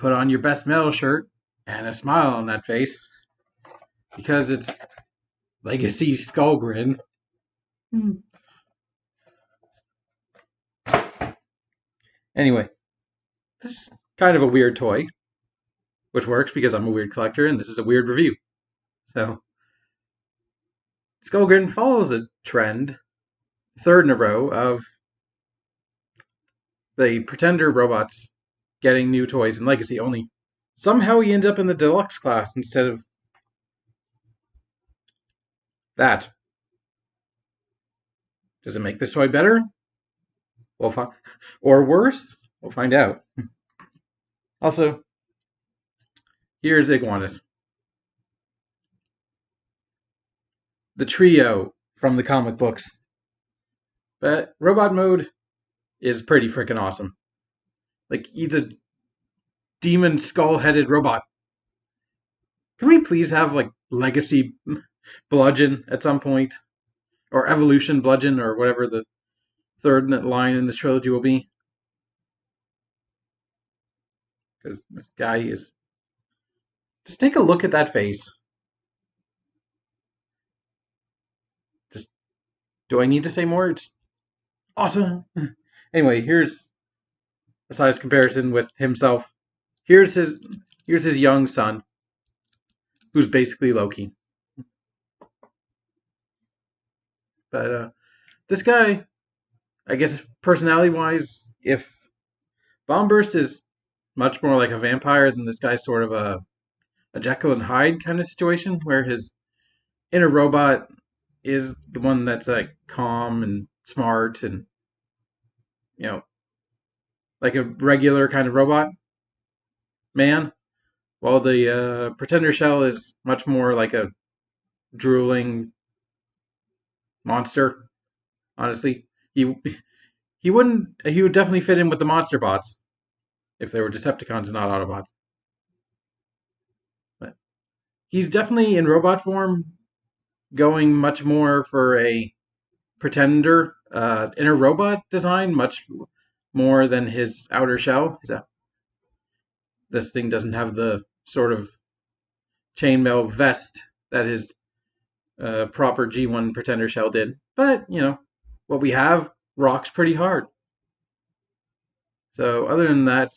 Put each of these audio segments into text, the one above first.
put on your best metal shirt and a smile on that face because it's Legacy Skull Grin. Anyway, this is kind of a weird toy, which works because I'm a weird collector and this is a weird review. So, Skull Grin follows a trend, third in a row, of the Pretender robots getting new toys in Legacy, only somehow he ended up in the deluxe class instead of that. Does it make this toy better? Or worse? We'll find out. Also, here's Iguanas. The trio from the comic books. But robot mode is pretty freaking awesome. Like, he's a demon skull-headed robot. Can we please have, like, Legacy Bludgeon at some point? Or Evolution Bludgeon, or whatever the third line in this trilogy will be? Because this guy is... Just take a look at that face. Just... Do I need to say more? Just awesome. Anyway, here's a size comparison with himself. Here's his young son, who's basically Loki. But this guy, I guess personality-wise, if Bombburst is much more like a vampire, then this guy's sort of a Jekyll and Hyde kind of situation, where his inner robot is the one that's like calm and smart and, you know, like a regular kind of robot man, while the Pretender shell is much more like a drooling monster. Honestly, he would definitely fit in with the monster bots if they were Decepticons and not Autobots. But he's definitely in robot form going much more for a Pretender inner robot design, much more than his outer shell. This thing doesn't have the sort of chainmail vest that his proper G1 Pretender shell did. But, you know, what we have rocks pretty hard. So other than that,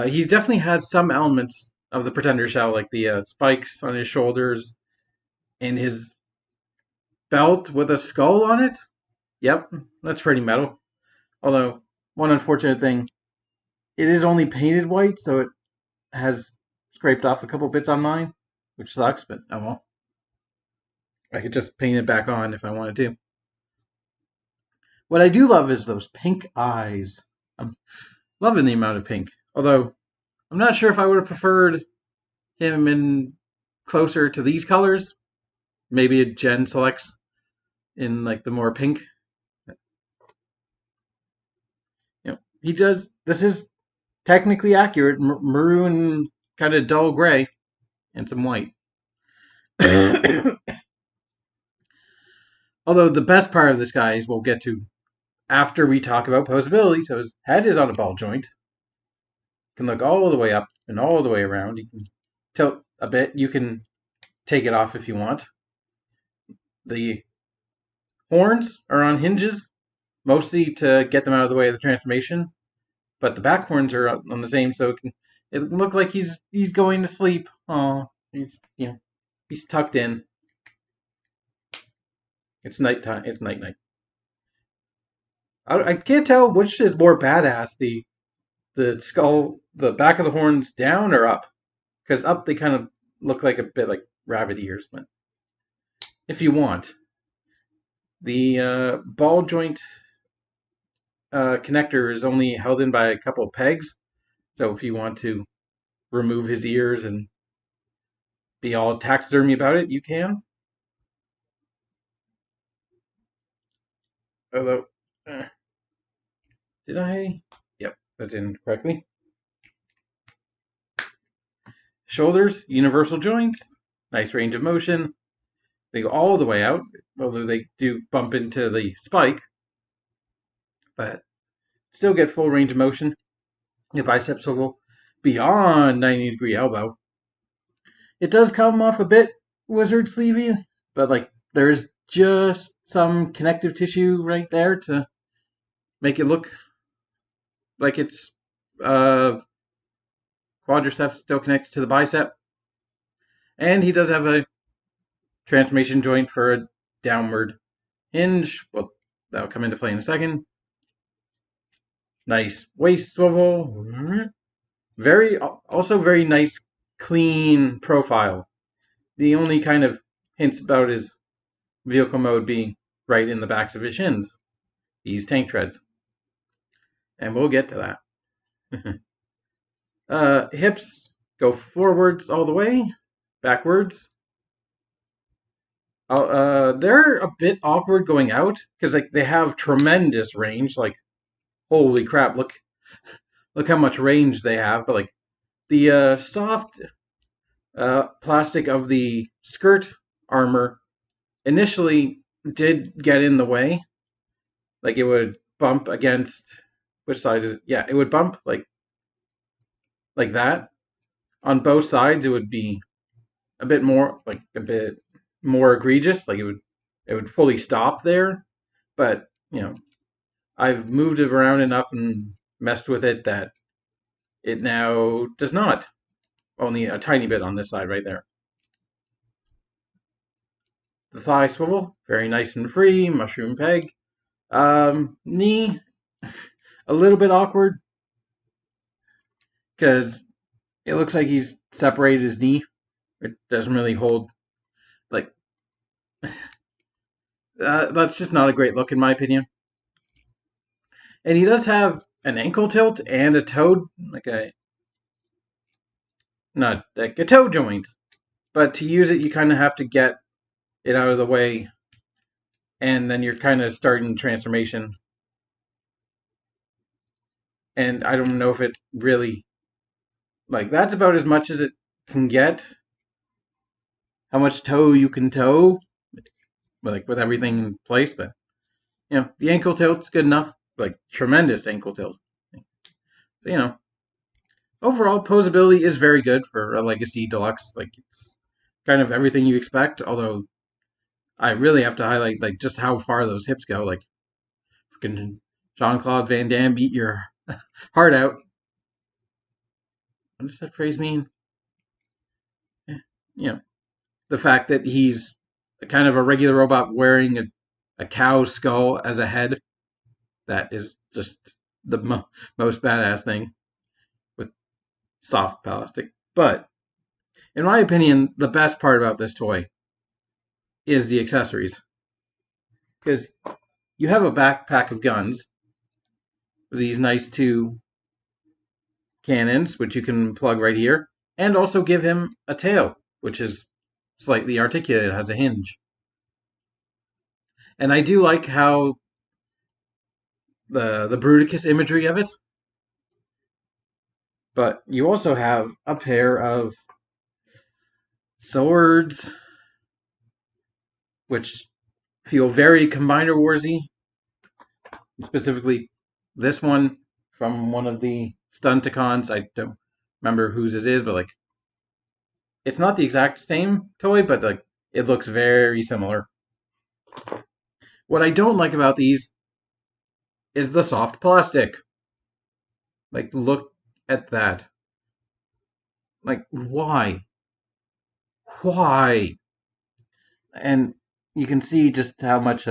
he definitely has some elements of the Pretender shell, like the spikes on his shoulders and his belt with a skull on it. Yep, that's pretty metal. Although, one unfortunate thing, it is only painted white, so it has scraped off a couple bits on mine, which sucks, but oh well. I could just paint it back on if I wanted to. What I do love is those pink eyes. I'm loving the amount of pink. Although, I'm not sure if I would have preferred him in closer to these colors. Maybe a Gen selects in like the more pink. You know, he does. This is technically accurate. Maroon, kind of dull gray, and some white. Although the best part of this guy is we'll get to after we talk about posability. So his head is on a ball joint. You can look all the way up and all the way around. You can tilt a bit. You can take it off if you want. The horns are on hinges, mostly to get them out of the way of the transformation. But the back horns are on the same, so it look like he's going to sleep. Oh, he's tucked in. It's nighttime. It's night. I can't tell which is more badass, the skull, the back of the horns down or up, because up they kind of look like a bit like rabbit ears. But if you want, the ball joint connector is only held in by a couple of pegs, so if you want to remove his ears and be all taxidermy about it, you can. Although, did I? Yep, that's in correctly. Shoulders, universal joints, nice range of motion. They go all the way out, although they do bump into the spike, but still get full range of motion. The bicep swivel beyond 90-degree elbow. It does come off a bit wizard sleevey, but like there's just some connective tissue right there to make it look like it's uh, quadriceps still connected to the bicep. And he does have a transformation joint for a downward hinge. Well, that'll come into play in a second. Nice waist swivel. Also very nice, clean profile. The only kind of hints about his vehicle mode being right in the backs of his shins. These tank treads. And we'll get to that. Hips go forwards all the way, backwards. They're a bit awkward going out because like they have tremendous range. Like holy crap, look how much range they have. But like the soft plastic of the skirt armor initially did get in the way. Like it would bump against which side is it? Yeah, it would bump like that. On both sides it would be a bit more egregious. Like it would fully stop there. But I've moved it around enough and messed with it that it now does not. Only a tiny bit on this side right there. The thigh swivel, very nice and free, mushroom peg. Knee, a little bit awkward because it looks like he's separated his knee. It doesn't really hold. Like, that's just not a great look in my opinion. And he does have an ankle tilt and a toe, not like a toe joint. But to use it, you kind of have to get it out of the way, and then you're kind of starting transformation. And I don't know if it really that's about as much as it can get. How much toe you can toe, with everything in place, but the ankle tilt's good enough. Like tremendous ankle tilt. So overall posability is very good for a Legacy Deluxe. Like it's kind of everything you expect. Although I really have to highlight just how far those hips go. Like freaking Jean-Claude Van Damme, eat your heart out. What does that phrase mean? The fact that he's kind of a regular robot wearing a cow skull as a head. That is just the most badass thing with soft plastic. But in my opinion, the best part about this toy is the accessories. Because you have a backpack of guns, these nice two cannons, which you can plug right here, and also give him a tail, which is slightly articulated, has a hinge. And I do like how the Bruticus imagery of it. But you also have a pair of swords, which feel very Combiner Warsy. Specifically, this one from one of the Stunticons. I don't remember whose it is, but it's not the exact same toy, but it looks very similar. What I don't like about these is the soft plastic. Look at that. Why? Why? And you can see just how much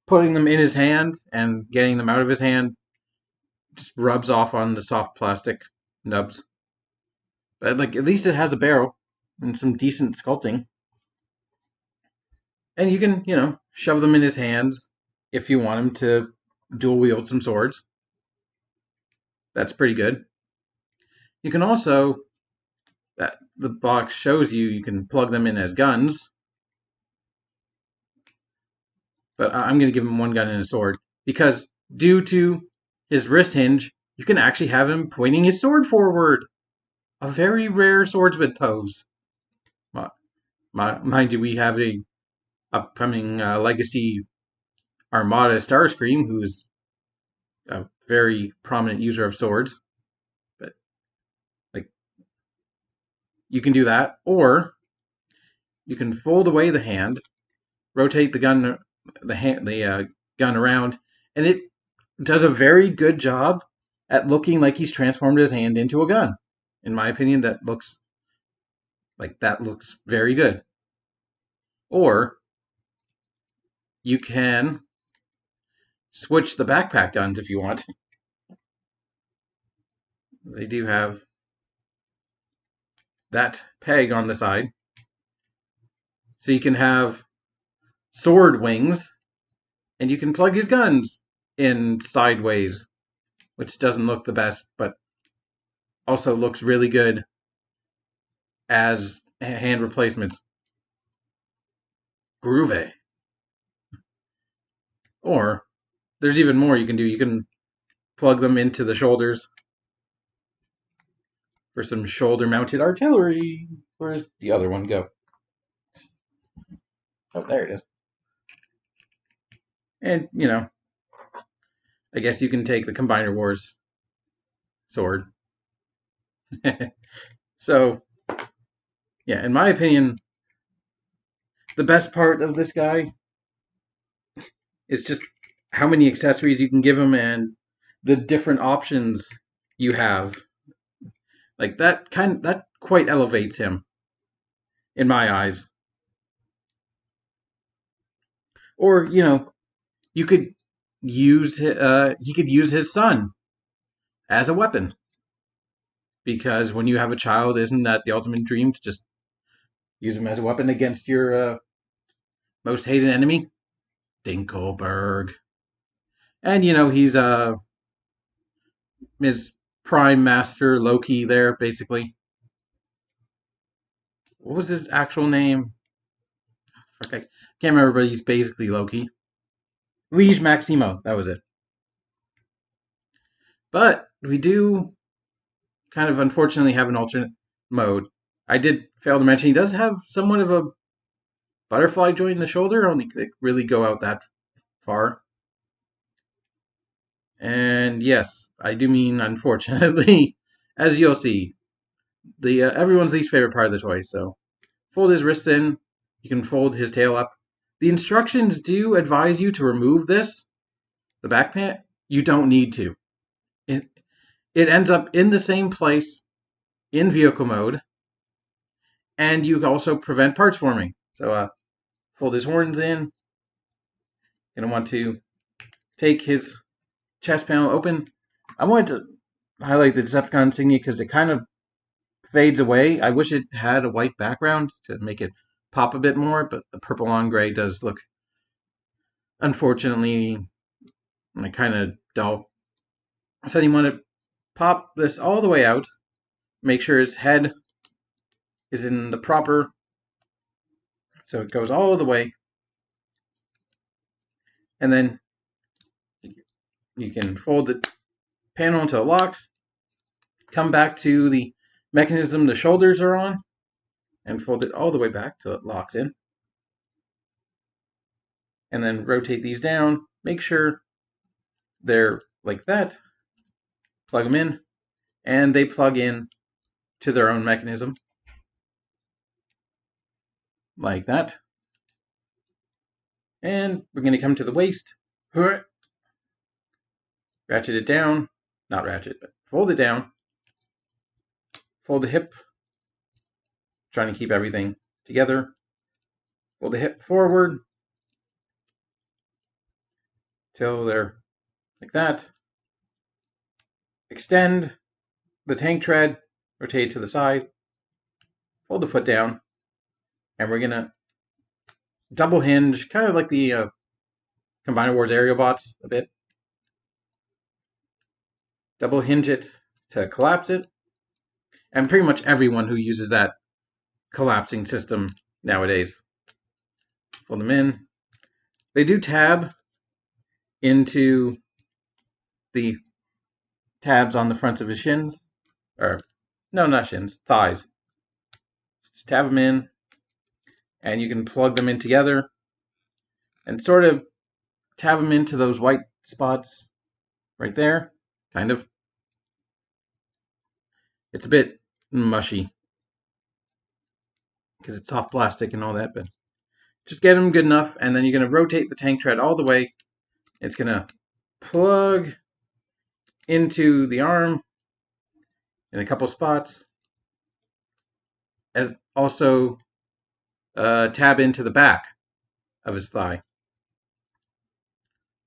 putting them in his hand and getting them out of his hand just rubs off on the soft plastic nubs. But at least it has a barrel and some decent sculpting. And you can, shove them in his hands if you want him to dual wield some swords. That's pretty good. You can also, the box shows you can plug them in as guns. But I'm going to give him one gun and a sword because due to his wrist hinge, you can actually have him pointing his sword forward. A very rare swordsman pose. Mind you, we have a upcoming Legacy Armada Starscream who's very prominent user of swords, but like you can do that, or you can fold away the hand, rotate the gun, the gun around, and it does a very good job at looking like he's transformed his hand into a gun. In my opinion, that looks very good. Or you can switch the backpack guns if you want. They do have that peg on the side. So you can have sword wings, and you can plug his guns in sideways, which doesn't look the best, but also looks really good as hand replacements. Groovy. Or there's even more you can do. You can plug them into the shoulders for some shoulder-mounted artillery. Where's the other one go? Oh, there it is. And, I guess you can take the Combiner Wars sword. So, yeah, in my opinion, the best part of this guy is just how many accessories you can give him and the different options you have. Like that quite elevates him in my eyes. Or, you could use he could use his son as a weapon, because when you have a child, isn't that the ultimate dream, to just use him as a weapon against your most hated enemy, Dinkelberg? And he's his prime master Loki there, basically. What was his actual name? I can't remember, but he's basically Loki. Liege Maximo, that was it. But we do kind of unfortunately have an alternate mode. I did fail to mention he does have somewhat of a butterfly joint in the shoulder, only really go out that far. And yes, I do mean unfortunately, as you'll see, the everyone's least favorite part of the toy. So fold his wrists in, you can fold his tail up. The instructions do advise you to remove this, the back pant. You don't need to. It ends up in the same place in vehicle mode, and you also prevent parts forming. So fold his horns in. Gonna want to take his chest panel open. I wanted to highlight the Decepticon insignia because it kind of fades away. I wish it had a white background to make it pop a bit more, but the purple on gray does look, unfortunately, kind of dull. So you want to pop this all the way out, make sure his head is in the proper, so it goes all the way, and then you can fold the panel until it locks, come back to the mechanism the shoulders are on, and fold it all the way back till it locks in. And then rotate these down, make sure they're like that, plug them in, and they plug in to their own mechanism, like that. And we're going to come to the waist, ratchet it down, not ratchet, but fold it down, fold the hip, trying to keep everything together, fold the hip forward till they're like that, extend the tank tread, rotate to the side, fold the foot down, and we're going to double hinge, kind of like the Combiner Wars aerial bots a bit. Double hinge it to collapse it. And pretty much everyone who uses that collapsing system nowadays. Fold them in. They do tab into the tabs on the fronts of his shins. Or, no, not shins, thighs. Just tab them in, and you can plug them in together and sort of tab them into those white spots right there. kind of. It's a bit mushy because it's soft plastic and all that, but just get them good enough, and then you're going to rotate the tank tread all the way. It's going to plug into the arm in a couple spots, as also tab into the back of his thigh.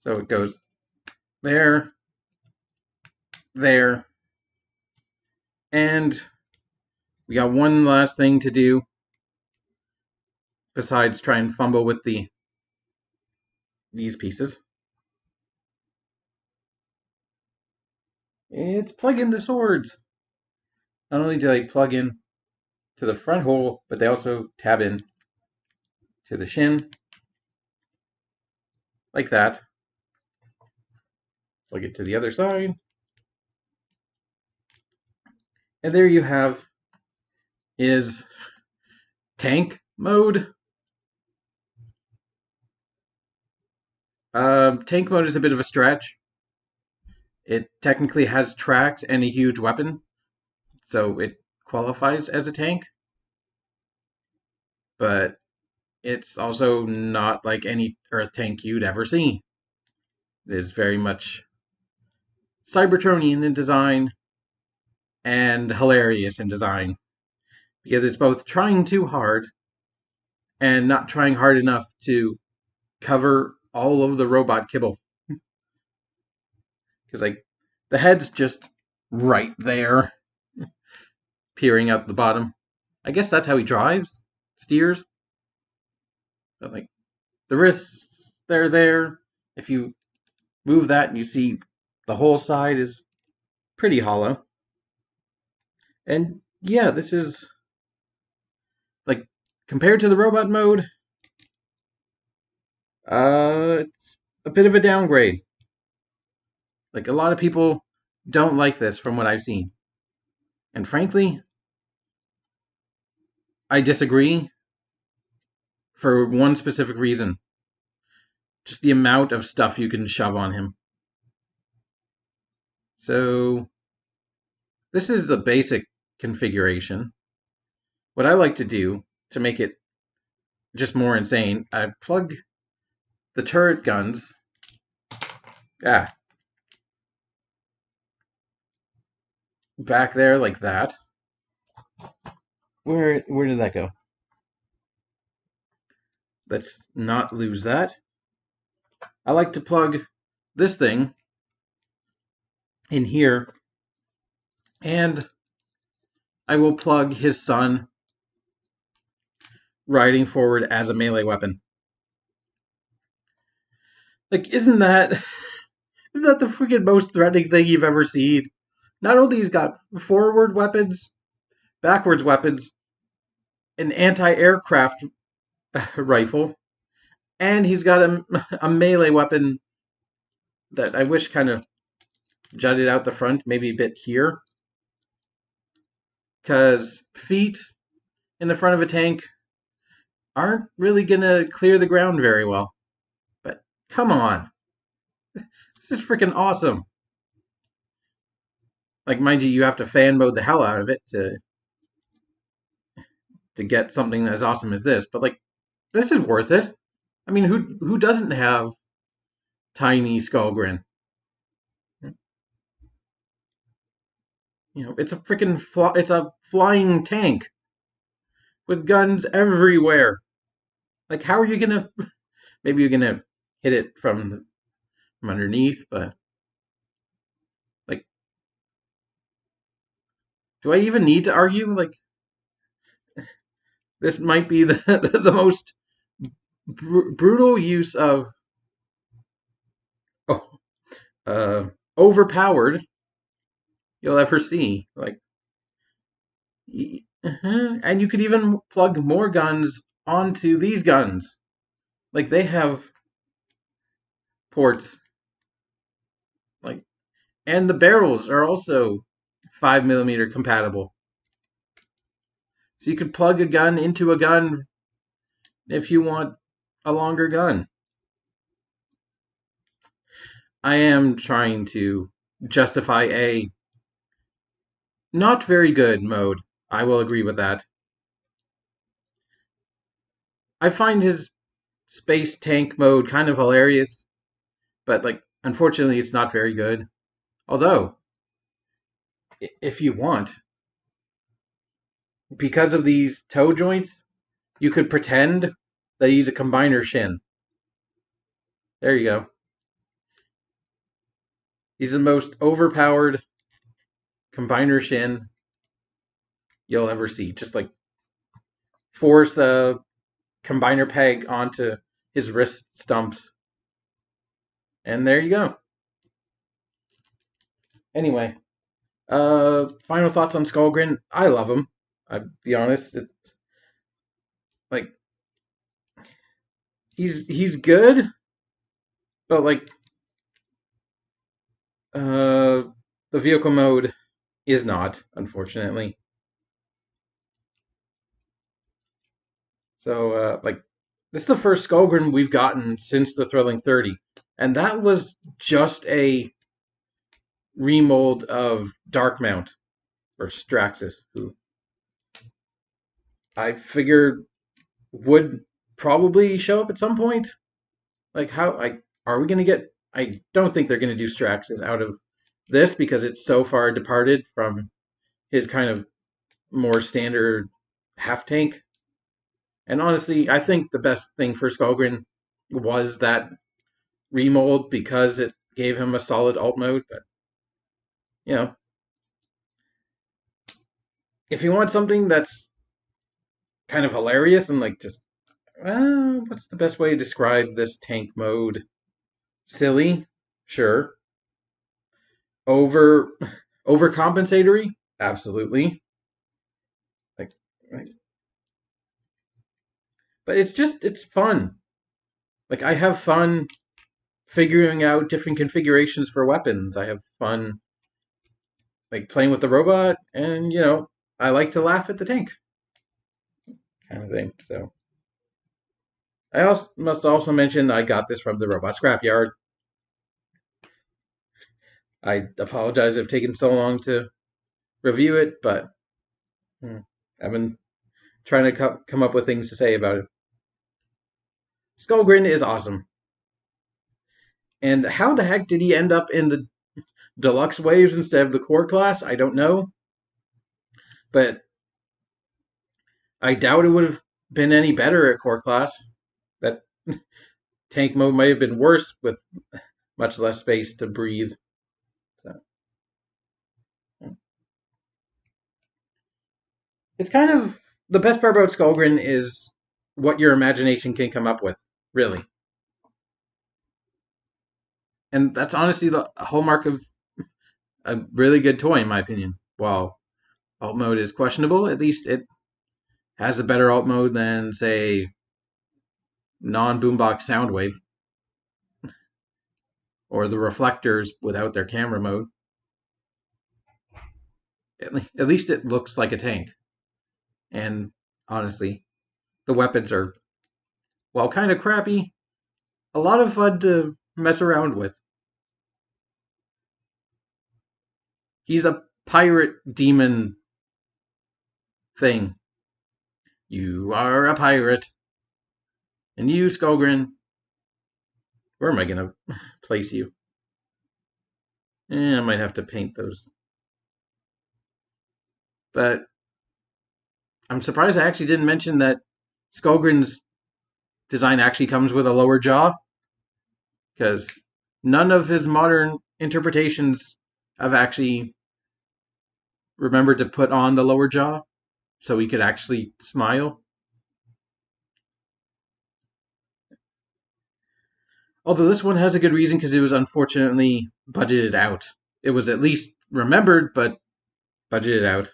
So it goes there, there, and we got one last thing to do besides try and fumble with these pieces. It's plug in the swords. Not only do they plug in to the front hole, but they also tab in to the shin, like that. Plug it to the other side. And there you have is tank mode. Tank mode is a bit of a stretch. It technically has tracks and a huge weapon, so it qualifies as a tank. But it's also not like any Earth tank you'd ever see. It is very much Cybertronian in design and hilarious in design, because it's both trying too hard and not trying hard enough to cover all of the robot kibble. Because like the head's just right there, peering out the bottom. I guess that's how he drives, steers. But like the wrists, they're there. If you move that, you see the whole side is pretty hollow. And yeah, this is like compared to the robot mode, it's a bit of a downgrade. Like a lot of people don't like this from what I've seen. And frankly, I disagree for one specific reason. Just the amount of stuff you can shove on him. So this is the basic configuration. What I like to do to make it just more insane, I plug the turret guns back there like that. Where did that go? Let's not lose that. I like to plug this thing in here, and I will plug his son riding forward as a melee weapon. Like, isn't that the freaking most threatening thing you've ever seen? Not only he's got forward weapons, backwards weapons, an anti-aircraft rifle, and he's got a melee weapon that I wish kind of jutted out the front, maybe a bit here. Because feet in the front of a tank aren't really going to clear the ground very well. But come on. This is freaking awesome. Like, mind you, you have to fan mode the hell out of it to get something as awesome as this. But like, this is worth it. I mean, who doesn't have tiny skull grin? You know, it's a freaking it's a flying tank with guns everywhere. Like, how are you gonna? Maybe you're gonna hit it from underneath, but like, do I even need to argue? Like, this might be the most brutal use of overpowered you'll ever see. Like, and you could even plug more guns onto these guns. Like, they have ports. Like, and the barrels are also 5mm compatible. So you could plug a gun into a gun if you want a longer gun. I am trying to justify a not very good mode. I will agree with that. I find his space tank mode kind of hilarious, but like unfortunately it's not very good. Although, if you want, because of these toe joints, you could pretend that he's a combiner shin. There you go. He's the most overpowered combiner shin you'll ever see. Just like force a combiner peg onto his wrist stumps. And there you go. Anyway, final thoughts on Skullgrin. I love him. I'll be honest. It's like he's good, but like the vehicle mode is not, unfortunately. So like this is the first Skullgrin we've gotten since the Thrilling 30, and that was just a remold of Darkmount or Straxus, who I figured would probably show up at some point. Like how like are we gonna get? I don't think they're gonna do Straxus out of this because it's so far departed from his kind of more standard half tank. And honestly, I think the best thing for Skullgrin was that remold because it gave him a solid alt mode. But you know, if you want something that's kind of hilarious and like just what's the best way to describe this tank mode? Silly, sure. Over overcompensatory, absolutely. Like, but it's fun. Like I have fun figuring out different configurations for weapons. I have fun like playing with the robot, and I like to laugh at the tank kind of thing. So I also must also mention I got this from the robot scrapyard. I apologize if taken so long to review it, but I've been trying to come up with things to say about it. Skullgrin is awesome. And how the heck did he end up in the deluxe waves instead of the core class? I don't know. But I doubt it would have been any better at core class. That tank mode might have been worse with much less space to breathe. So, it's kind of the best part about Skullgrin is what your imagination can come up with, really. And that's honestly the hallmark of a really good toy, in my opinion. While alt mode is questionable, at least it has a better alt mode than, say, non-boombox Soundwave or the reflectors without their camera mode. At least it looks like a tank. And honestly, the weapons are, while kind of crappy, a lot of fun to mess around with. He's a pirate demon thing. You are a pirate. And you, Skullgrin, where am I going to place you? I might have to paint those. But I'm surprised I actually didn't mention that Skullgrin's design actually comes with a lower jaw, because none of his modern interpretations have actually remembered to put on the lower jaw so he could actually smile. Although this one has a good reason because it was unfortunately budgeted out. It was at least remembered, but budgeted out.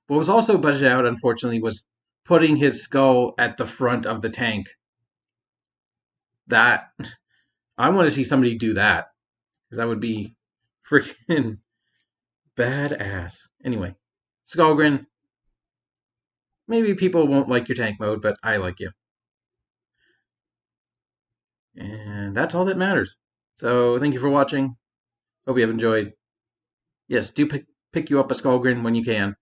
What was also budgeted out, unfortunately, was putting his skull at the front of the tank. That I want to see somebody do that, because that would be freaking badass. Anyway, Skullgrin. Maybe people won't like your tank mode, but I like you. And that's all that matters. So thank you for watching. Hope you have enjoyed. Yes, do pick you up a skull grin when you can.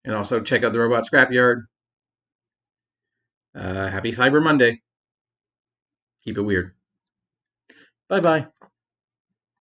And also check out the Robot Scrapyard. Happy Cyber Monday. Keep it weird. Bye bye.